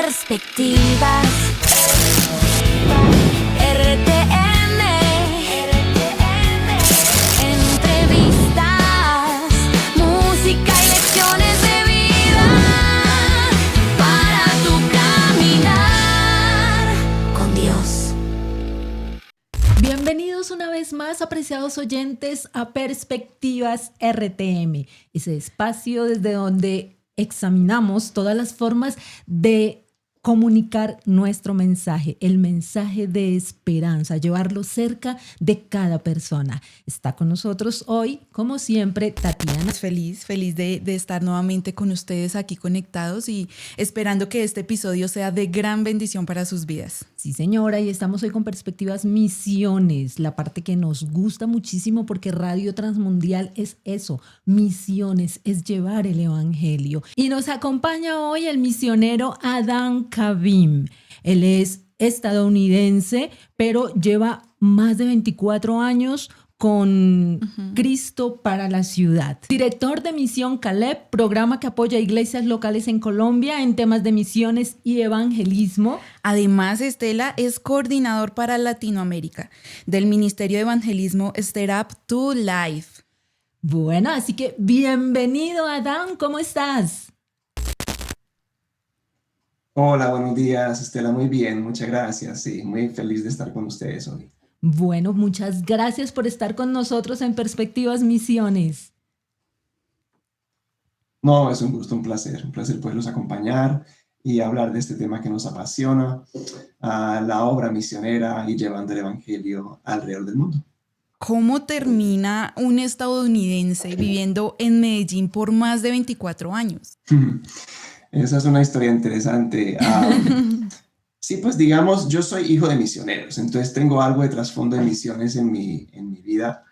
Perspectivas RTM, entrevistas, música y lecciones de vida para tu caminar con Dios. Bienvenidos una vez más, apreciados oyentes, a Perspectivas RTM, ese espacio desde donde examinamos todas las formas de comunicar nuestro mensaje, el mensaje de esperanza, llevarlo cerca de cada persona. Está con nosotros hoy, como siempre, Tatiana. Feliz de estar nuevamente con ustedes aquí conectados y esperando que este episodio sea de gran bendición para sus vidas. Sí, señora, y estamos hoy con Perspectivas Misiones, la parte que nos gusta muchísimo porque Radio Transmundial es eso, misiones, es llevar el evangelio. Y nos acompaña hoy el misionero Adán Kavim. Él es estadounidense, pero lleva más de 24 años con Cristo para la ciudad. Director de Misión Caleb, programa que apoya iglesias locales en Colombia en temas de misiones y evangelismo. Además, Estela es coordinador para Latinoamérica del Ministerio de Evangelismo Step Up to Life. Bueno, así que bienvenido, Adán, ¿cómo estás? Hola, buenos días, Estela. Muy bien, muchas gracias. Sí, muy feliz de estar con ustedes hoy. Bueno, muchas gracias por estar con nosotros en Perspectivas Misiones. No, es un gusto, un placer poderlos acompañar y hablar de este tema que nos apasiona, la obra misionera y llevando el evangelio alrededor del mundo. ¿Cómo termina un estadounidense viviendo en Medellín por más de 24 años? Esa es una historia interesante. Sí, pues digamos, yo soy hijo de misioneros, entonces tengo algo de trasfondo de misiones en mi vida,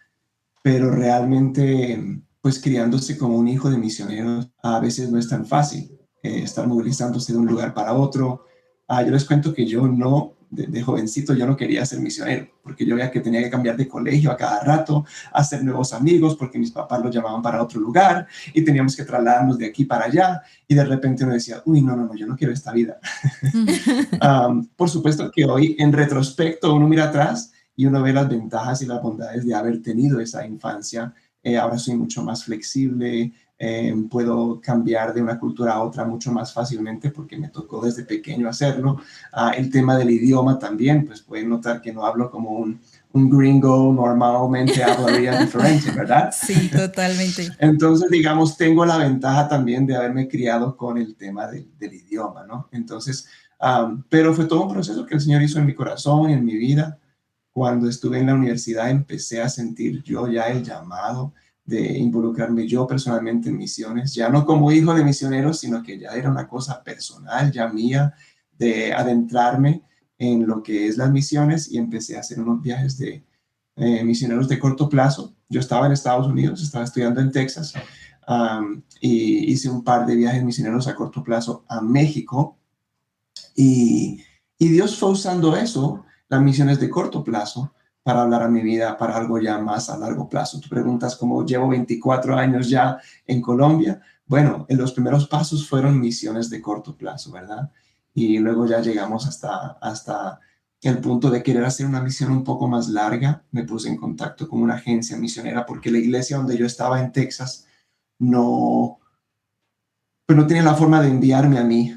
pero realmente, pues criándose como un hijo de misioneros, a veces no es tan fácil estar movilizándose de un lugar para otro. Yo les cuento que yo no, de jovencito, yo no quería ser misionero, porque yo veía que tenía que cambiar de colegio a cada rato, hacer nuevos amigos, porque mis papás los llamaban para otro lugar y teníamos que trasladarnos de aquí para allá. Y de repente uno decía, uy, no, yo no quiero esta vida. Por supuesto que hoy, en retrospecto, uno mira atrás y uno ve las ventajas y las bondades de haber tenido esa infancia. Ahora soy mucho más flexible, puedo cambiar de una cultura a otra mucho más fácilmente porque me tocó desde pequeño hacerlo. El tema del idioma también, pues pueden notar que no hablo como un gringo normalmente hablaría diferente, ¿verdad? Sí, totalmente. Entonces, digamos, tengo la ventaja también de haberme criado con el tema del idioma, ¿no? Entonces, pero fue todo un proceso que el Señor hizo en mi corazón y en mi vida. Cuando estuve en la universidad empecé a sentir yo ya el llamado de involucrarme yo personalmente en misiones, ya no como hijo de misioneros, sino que ya era una cosa personal, ya mía, de adentrarme en lo que es las misiones y empecé a hacer unos viajes de misioneros de corto plazo. Yo estaba en Estados Unidos, estaba estudiando en Texas y hice un par de viajes misioneros a corto plazo a México y Dios fue usando eso, las misiones de corto plazo, para hablar a mi vida, para algo ya más a largo plazo. Tú preguntas cómo llevo 24 años ya en Colombia. Bueno, en los primeros pasos fueron misiones de corto plazo, ¿verdad? Y luego ya llegamos hasta el punto de querer hacer una misión un poco más larga. Me puse en contacto con una agencia misionera porque la iglesia donde yo estaba en Texas no tenía la forma de enviarme a mí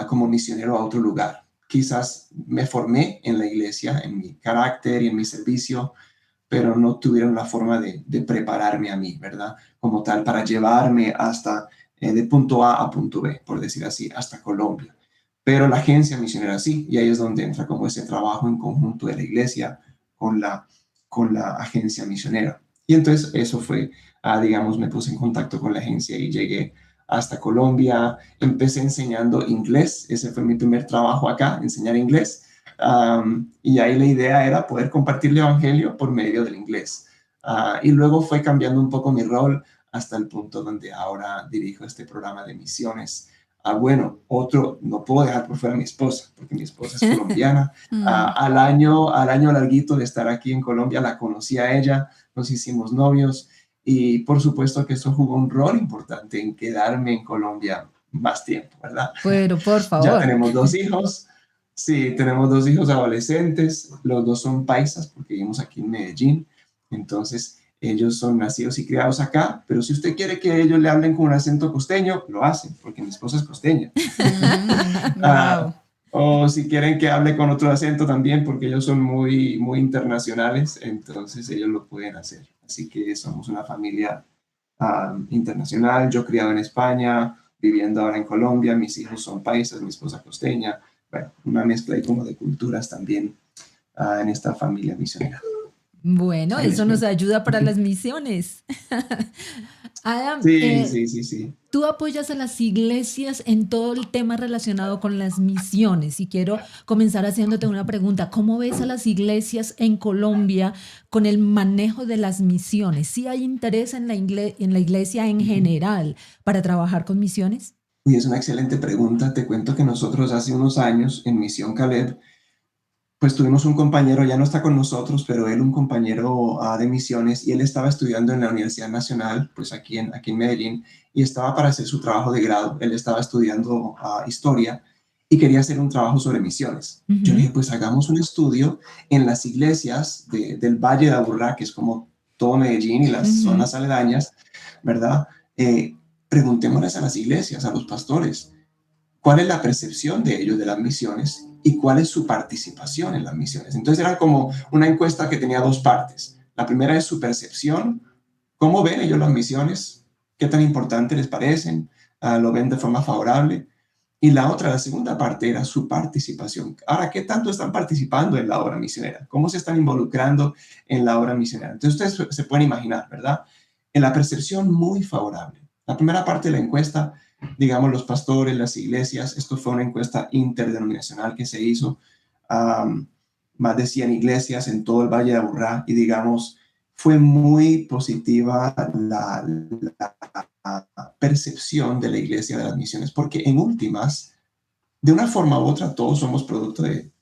como misionero a otro lugar. Quizás me formé en la iglesia, en mi carácter y en mi servicio, pero no tuvieron la forma de prepararme a mí, ¿verdad? Como tal, para llevarme hasta de punto A punto B, por decir así, hasta Colombia. Pero la agencia misionera sí, y ahí es donde entra como ese trabajo en conjunto de la iglesia con la agencia misionera. Y entonces eso fue, digamos, me puse en contacto con la agencia y llegué hasta Colombia. Empecé enseñando inglés, ese fue mi primer trabajo acá, enseñar inglés. Y ahí la idea era poder compartir el evangelio por medio del inglés. Y luego fue cambiando un poco mi rol hasta el punto donde ahora dirijo este programa de misiones. Bueno, otro, no puedo dejar por fuera a mi esposa, porque mi esposa es colombiana. Al año larguito de estar aquí en Colombia, la conocí a ella, nos hicimos novios y por supuesto que eso jugó un rol importante en quedarme en Colombia más tiempo, ¿verdad? Pero por Ya favor. tenemos 2 hijos. Sí, tenemos 2 hijos adolescentes. Los dos son paisas porque vivimos aquí en Medellín. Entonces, ellos son nacidos y criados acá. Pero si usted quiere que ellos le hablen con un acento costeño, lo hacen, porque mi esposa es costeña. Wow. O si quieren que hable con otro acento también, porque ellos son muy, muy internacionales, entonces ellos lo pueden hacer. Así que somos una familia internacional. Yo criado en España, viviendo ahora en Colombia, mis hijos son paisas, mi esposa costeña. Bueno, una mezcla ahí como de culturas también en esta familia misionera. Bueno, Ahí eso les nos cuento. ayuda para las misiones. Adam, Sí, sí, sí, sí. tú apoyas a las iglesias en todo el tema relacionado con las misiones y quiero comenzar haciéndote una pregunta. ¿Cómo ves a las iglesias en Colombia con el manejo de las misiones? ¿Sí hay interés en en la iglesia en general para trabajar con misiones? Uy, es una excelente pregunta. Te cuento que nosotros hace unos años en Misión Caleb, pues tuvimos un compañero, ya no está con nosotros, pero él un compañero de misiones y él estaba estudiando en la Universidad Nacional, pues aquí en Medellín, y estaba para hacer su trabajo de grado. Él estaba estudiando historia y quería hacer un trabajo sobre misiones. Yo le Ujú, dije, pues hagamos un estudio en las iglesias del Valle de Aburrá, que es como todo Medellín y las ujú. zonas aledañas, ¿verdad? Preguntémosles a las iglesias, a los pastores, cuál es la percepción de ellos de las misiones y cuál es su participación en las misiones. Entonces era como una encuesta que tenía 2 partes. La primera es su percepción, cómo ven ellos las misiones, qué tan importante les parecen, lo ven de forma favorable. Y la otra, la segunda parte era su participación. Ahora, ¿qué tanto están participando en la obra misionera? ¿Cómo se están involucrando en la obra misionera? Entonces ustedes se pueden imaginar, ¿verdad? En la percepción muy favorable. La primera parte de la encuesta, digamos, los pastores, las iglesias, esto fue una encuesta interdenominacional que se hizo, um, más de 100 iglesias en todo el Valle de Aburrá, y digamos, fue muy positiva la percepción de la iglesia de las misiones, porque en últimas, de una forma u otra, todos somos producto de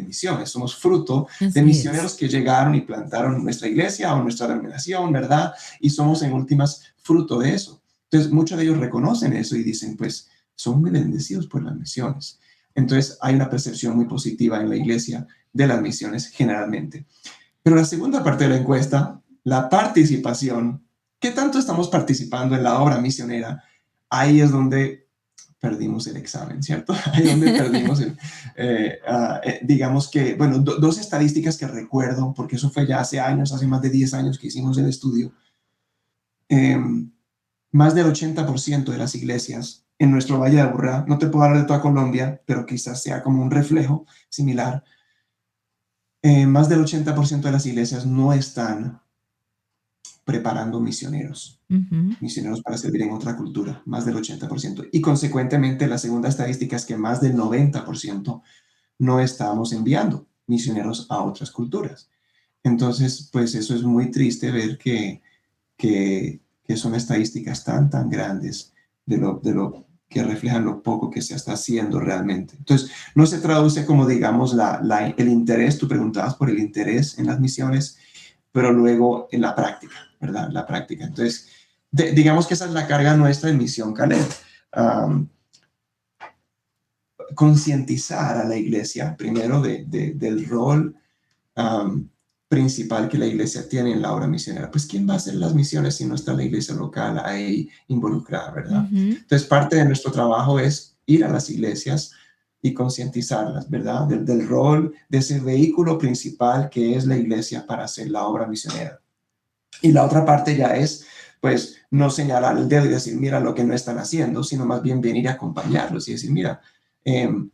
misiones, somos fruto de Así es. misioneros que llegaron y plantaron nuestra iglesia o nuestra denominación, ¿verdad? Y somos en últimas fruto de eso. Entonces, muchos de ellos reconocen eso y dicen, pues, son muy bendecidos por las misiones. Entonces, hay una percepción muy positiva en la iglesia de las misiones generalmente. Pero la segunda parte de la encuesta, la participación, ¿qué tanto estamos participando en la obra misionera? Ahí es donde perdimos el examen, ¿cierto? Ahí es donde perdimos digamos que, bueno, 2 estadísticas que recuerdo, porque eso fue ya hace años, hace más de 10 años que hicimos el estudio. Eh, Más del 80% de las iglesias en nuestro Valle de Aburrá, no te puedo hablar de toda Colombia, pero quizás sea como un reflejo similar, más del 80% de las iglesias no están preparando Ujú. misioneros para servir en otra cultura, más del 80%. Y consecuentemente, la segunda estadística es que más del 90% no estamos enviando misioneros a otras culturas. Entonces, pues eso es muy triste ver que son estadísticas tan grandes de lo que reflejan lo poco que se está haciendo realmente. Entonces, no se traduce como, digamos, el interés, tú preguntabas por el interés en las misiones, pero luego en la práctica, ¿verdad? La práctica. Entonces, digamos que esa es la carga nuestra en Misión Caleb. Um, Concientizar a la iglesia, primero, del rol um, principal que la iglesia tiene en la obra misionera. Pues, ¿quién va a hacer las misiones si no está la iglesia local ahí involucrada, verdad? Ujú. Entonces, parte de nuestro trabajo es ir a las iglesias y concientizarlas, ¿verdad? Del rol de ese vehículo principal que es la iglesia para hacer la obra misionera. Y la otra parte ya es, pues, no señalar el dedo y decir, mira lo que no están haciendo, sino más bien venir a acompañarlos y decir, mira,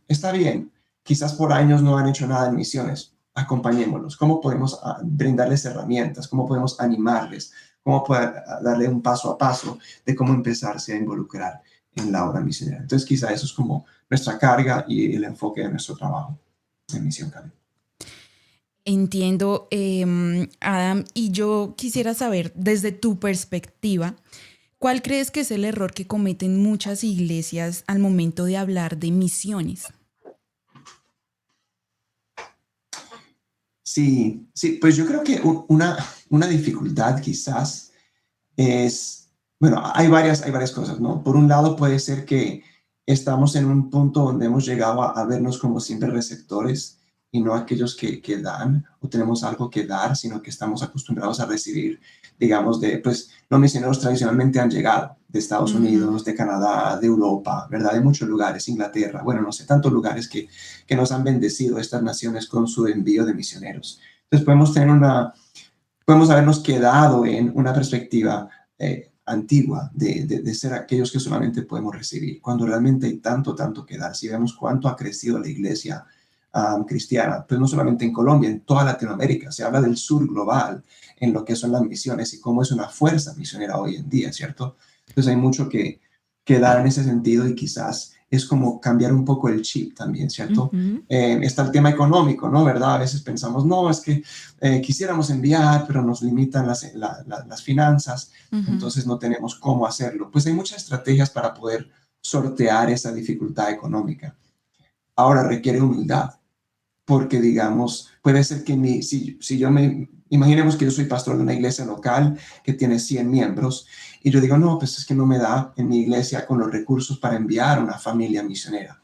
está bien, quizás por años no han hecho nada en misiones, acompañémoslos. ¿Cómo podemos brindarles herramientas? ¿Cómo podemos animarles? ¿Cómo poder darle un paso a paso de cómo empezarse a involucrar en la obra misionera? Entonces, quizá eso es como nuestra carga y el enfoque de nuestro trabajo en Misión Cali. Entiendo, Adam, y yo quisiera saber desde tu perspectiva, ¿cuál crees que es el error que cometen muchas iglesias al momento de hablar de misiones? Sí, sí, pues yo creo que una dificultad quizás es Bueno, hay varias cosas, ¿no? Por un lado puede ser que estamos en un punto donde hemos llegado a vernos como siempre receptores y no aquellos que dan o tenemos algo que dar, sino que estamos acostumbrados a recibir, digamos, pues los misioneros tradicionalmente han llegado de Estados Ujú. Unidos, de Canadá, de Europa, ¿verdad? De muchos lugares, Inglaterra, bueno, no sé, tantos lugares que nos han bendecido estas naciones con su envío de misioneros. Entonces podemos habernos quedado en una perspectiva antigua de ser aquellos que solamente podemos recibir, cuando realmente hay tanto, tanto que dar. Si vemos cuánto ha crecido la iglesia cristiana, pues no solamente en Colombia, en toda Latinoamérica, se habla del sur global en lo que son las misiones y cómo es una fuerza misionera hoy en día, ¿cierto? Entonces hay mucho que dar en ese sentido y quizás es como cambiar un poco el chip también, ¿cierto? Ujú, Está el tema económico, ¿no? ¿Verdad? A veces pensamos, no, es que quisiéramos enviar, pero nos limitan las finanzas, Ujú. entonces no tenemos cómo hacerlo. Pues hay muchas estrategias para poder sortear esa dificultad económica. Ahora requiere humildad, porque digamos, puede ser que si yo imaginemos que yo soy pastor de una iglesia local que tiene 100 miembros y yo digo, no, pues es que no me da en mi iglesia con los recursos para enviar a una familia misionera.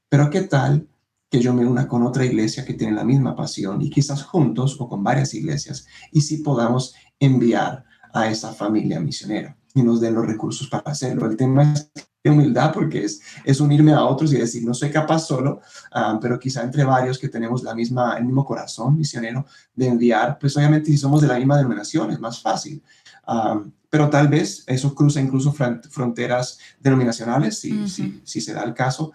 Pero ¿qué tal que yo me una con otra iglesia que tiene la misma pasión y quizás juntos o con varias iglesias y sí podamos enviar a esa familia misionera y nos den los recursos para hacerlo? El tema es de humildad porque es unirme a otros y decir, no soy capaz solo, pero quizá entre varios que tenemos el mismo corazón misionero de enviar, pues obviamente si somos de la misma denominación es más fácil. Pero tal vez eso cruza incluso fronteras denominacionales, Ujú. si se da el caso,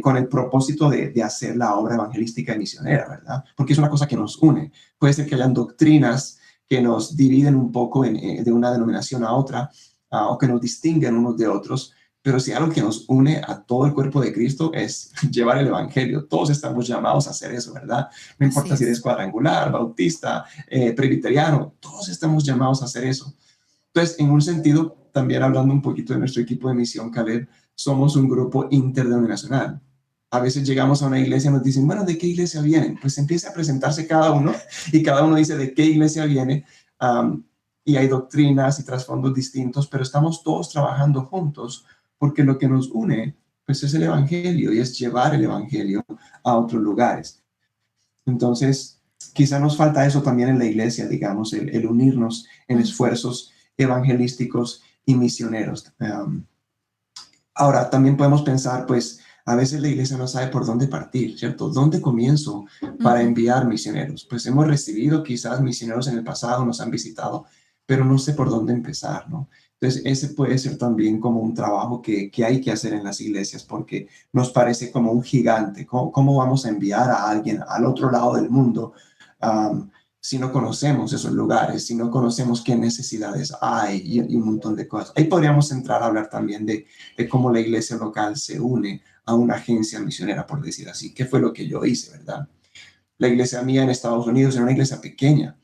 con el propósito de hacer la obra evangelística y misionera, ¿verdad? Porque es una cosa que nos une. Puede ser que hayan doctrinas que nos dividen un poco de una denominación a otra, o que nos distinguen unos de otros, pero si algo que nos une a todo el cuerpo de Cristo es llevar el evangelio. Todos estamos llamados a hacer eso, ¿verdad? No Así importa si eres es. cuadrangular, bautista, presbiteriano, todos estamos llamados a hacer eso. Entonces, en un sentido, también hablando un poquito de nuestro equipo de misión, Caleb, somos un grupo interdenominacional. A veces llegamos a una iglesia y nos dicen, bueno, ¿de qué iglesia vienen? Pues empieza a presentarse cada uno y cada uno dice de qué iglesia viene. Um, y hay doctrinas y trasfondos distintos, pero estamos todos trabajando juntos porque lo que nos une pues es el evangelio y es llevar el evangelio a otros lugares. Entonces, quizá nos falta eso también en la iglesia, digamos, el unirnos en Ujú. esfuerzos evangelísticos y misioneros. Ahora, también podemos pensar, pues, a veces la iglesia no sabe por dónde partir, ¿cierto? ¿Dónde comienzo para Ujú. enviar misioneros? Pues hemos recibido quizás misioneros en el pasado, nos han visitado, pero no sé por dónde empezar, ¿no? Entonces, ese puede ser también como un trabajo que hay que hacer en las iglesias, porque nos parece como un gigante. ¿Cómo vamos a enviar a alguien al otro lado del mundo? Um, si no conocemos esos lugares, si no conocemos qué necesidades hay y un montón de cosas. Ahí podríamos entrar a hablar también de cómo la iglesia local se une a una agencia misionera, por decir así, que fue lo que yo hice, ¿verdad? La iglesia mía en Estados Unidos era una iglesia pequeña,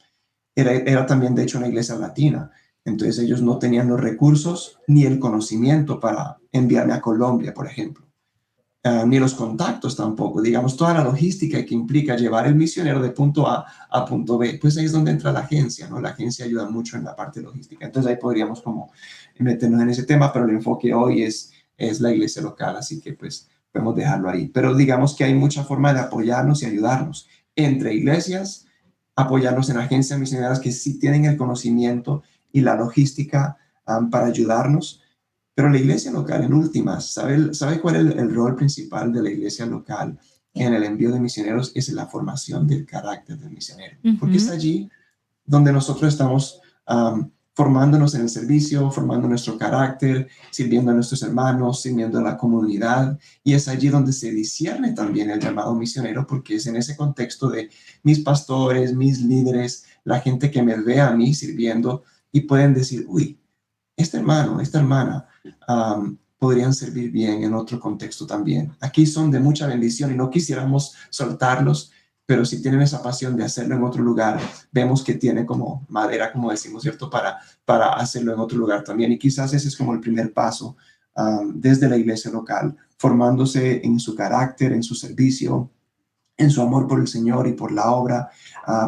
era también de hecho una iglesia latina, entonces ellos no tenían los recursos ni el conocimiento para enviarme a Colombia, por ejemplo. Ni los contactos tampoco, digamos, toda la logística que implica llevar el misionero de punto A punto B, pues ahí es donde entra la agencia, ¿no? La agencia ayuda mucho en la parte logística. Entonces ahí podríamos como meternos en ese tema, pero el enfoque hoy es la iglesia local, así que pues podemos dejarlo ahí. Pero digamos que hay mucha forma de apoyarnos y ayudarnos entre iglesias, apoyarnos en agencias misioneras que sí tienen el conocimiento y la logística para ayudarnos, pero la iglesia local, en últimas, ¿sabe cuál es el rol principal de la iglesia local en el envío de misioneros? Es la formación del carácter del misionero, porque es ujú. allí donde nosotros estamos formándonos en el servicio, formando nuestro carácter, sirviendo a nuestros hermanos, sirviendo a la comunidad, y es allí donde se discierne también el llamado misionero, porque es en ese contexto de mis pastores, mis líderes, la gente que me ve a mí sirviendo y pueden decir, uy, este hermano, esta hermana podrían servir bien en otro contexto también. Aquí son de mucha bendición y no quisiéramos soltarlos, pero si tienen esa pasión de hacerlo en otro lugar, vemos que tiene como madera, como decimos, ¿cierto? Para hacerlo en otro lugar también. Y quizás ese es como el primer paso desde la iglesia local, formándose en su carácter, en su servicio, en su amor por el Señor y por la obra,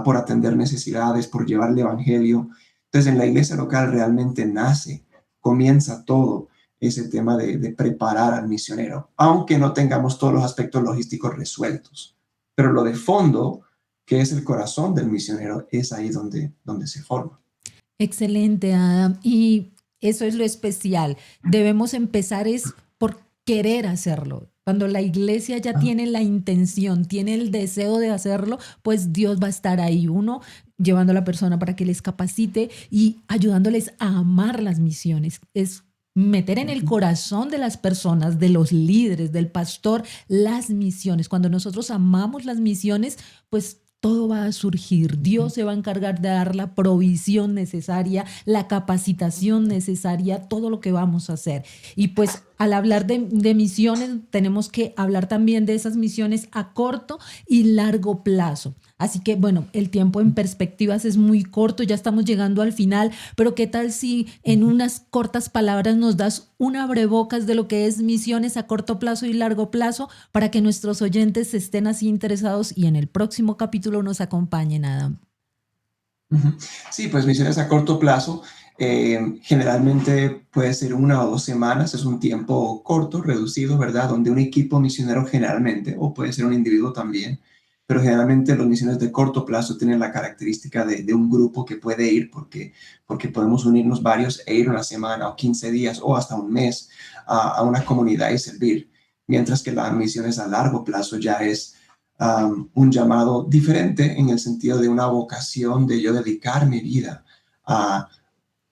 por atender necesidades, por llevar el Evangelio. Entonces, en la iglesia local realmente nace comienza todo ese tema de preparar al misionero, aunque no tengamos todos los aspectos logísticos resueltos. Pero lo de fondo, que es el corazón del misionero, es ahí donde se forma. Excelente, Adam. Y eso es lo especial. Debemos empezar es por querer hacerlo. Cuando la iglesia ya tiene la intención, tiene el deseo de hacerlo, pues Dios va a estar ahí, uno llevando a la persona para que les capacite y ayudándoles a amar las misiones. Es meter en el corazón de las personas, de los líderes, del pastor, las misiones. Cuando nosotros amamos las misiones, pues todo va a surgir. Dios se va a encargar de dar la provisión necesaria, la capacitación necesaria, todo lo que vamos a hacer. Y pues al hablar de misiones, tenemos que hablar también de esas misiones a corto y largo plazo. Así que bueno, el tiempo en perspectivas es muy corto, ya estamos llegando al final, pero ¿qué tal si en unas cortas palabras nos das un abrebocas de lo que es misiones a corto plazo y largo plazo para que nuestros oyentes estén así interesados y en el próximo capítulo nos acompañen, Adam? Sí, pues misiones a corto plazo generalmente puede ser 1 o 2 semanas, es un tiempo corto, reducido, ¿verdad? Donde un equipo misionero generalmente, o puede ser un individuo también, pero generalmente los misiones de corto plazo tienen la característica de un grupo que puede ir porque podemos unirnos varios e ir una semana o 15 días o hasta un mes a una comunidad y servir, mientras que las misiones a largo plazo ya es un llamado diferente en el sentido de una vocación de yo dedicar mi vida a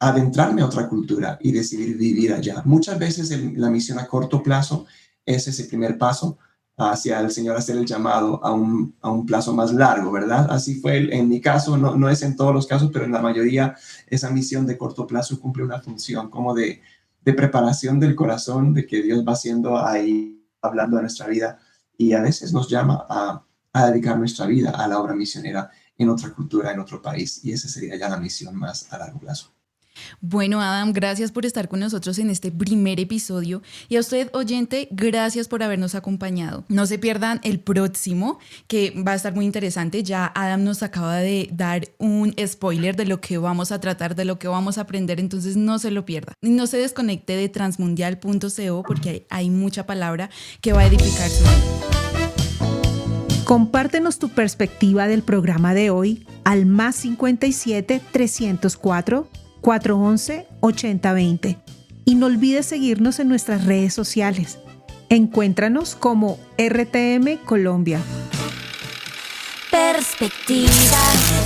adentrarme a otra cultura y decidir vivir allá. Muchas veces la misión a corto plazo es ese primer paso hacia el Señor hacer el llamado a un plazo más largo, ¿verdad? Así fue en mi caso, no es en todos los casos, pero en la mayoría esa misión de corto plazo cumple una función como de preparación del corazón, de que Dios va haciendo ahí, hablando a nuestra vida y a veces nos llama a dedicar nuestra vida a la obra misionera en otra cultura, en otro país, y esa sería ya la misión más a largo plazo. Bueno, Adam, gracias por estar con nosotros en este primer episodio y a usted, oyente, gracias por habernos acompañado. No se pierdan el próximo, que va a estar muy interesante. Ya Adam nos acaba de dar un spoiler de lo que vamos a tratar, de lo que vamos a aprender, entonces no se lo pierda. No se desconecte de transmundial.co porque hay mucha palabra que va a edificar su vida. Compártenos tu perspectiva del programa de hoy al +57 304 411 8020 y no olvides seguirnos en nuestras redes sociales. Encuéntranos como RTM Colombia. Perspectivas.